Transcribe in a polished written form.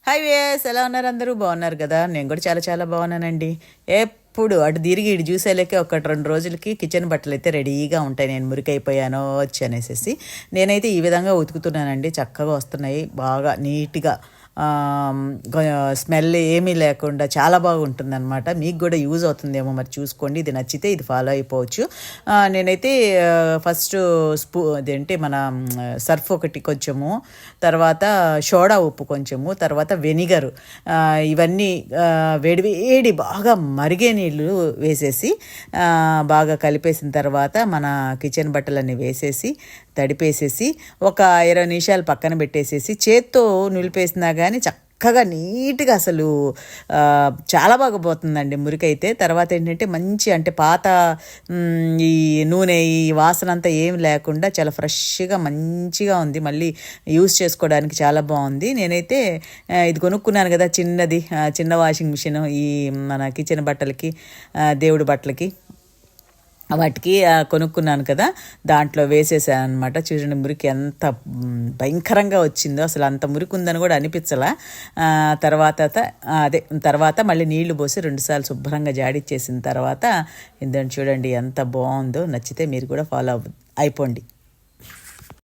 Hi వేస్, ఎలా ఉన్నారు? అందరూ బాగున్నారు కదా? నేను కూడా చాలా చాలా బాగున్నానండి. ఎప్పుడు అటు తిరిగి ఇటు చూసేలేకే ఒకటి 2 రోజులకి కిచెన్ బట్టలు అయితే రెడీగా ఉంటాయి. నేను మురికైపోయానో వచ్చి అనేసి నేనైతే ఈ విధంగా ఉతుకుతున్నానండి. చక్కగా వస్తున్నాయి, బాగా నీట్గా, స్మెల్ ఏమీ లేకుండా చాలా బాగుంటుందన్నమాట. మీకు కూడా యూజ్ అవుతుందేమో, మరి చూసుకోండి. ఇది నచ్చితే ఇది ఫాలో అయిపోవచ్చు. నేనైతే ఫస్ట్ అదేంటి మన సర్ఫ్ ఒకటి కొంచెము, తర్వాత సోడా ఉప్పు కొంచెము, తర్వాత వెనిగరు, ఇవన్నీ వేడి బాగా మరిగే నీళ్ళు వేసేసి బాగా కలిపేసిన తర్వాత మన కిచెన్ బట్టలన్నీ వేసేసి తడిపేసేసి ఒక 20 నిమిషాలు పక్కన పెట్టేసేసి చేత్తో నిలిపేసినా కానీ చక్కగా నీట్గా అసలు చాలా బాగా పోతుందండి మురికైతే. తర్వాత ఏంటంటే మంచి, అంటే పాత ఈ నూనె ఈ వాసన అంతా ఏం లేకుండా చాలా ఫ్రెష్గా మంచిగా ఉంది. మళ్ళీ యూస్ చేసుకోవడానికి చాలా బాగుంది. నేనైతే ఇది కొనుక్కున్నాను కదా, చిన్న వాషింగ్ మిషన్, ఈ మన కిచెన్ బట్టలకి, దేవుడి బట్టలకి, వాటికి కొనుక్కున్నాను కదా, దాంట్లో వేసేసాను అనమాట. చూడండి మురికి ఎంత భయంకరంగా వచ్చిందో, అసలు అంత మురికి ఉందని కూడా అనిపించలా. తర్వాత మళ్ళీ నీళ్లు పోసి 2 సార్లు శుభ్రంగా జాడిచ్చేసిన తర్వాత ఇందని చూడండి ఎంత బాగుందో. నచ్చితే మీరు కూడా ఫాలో అయిపోండి.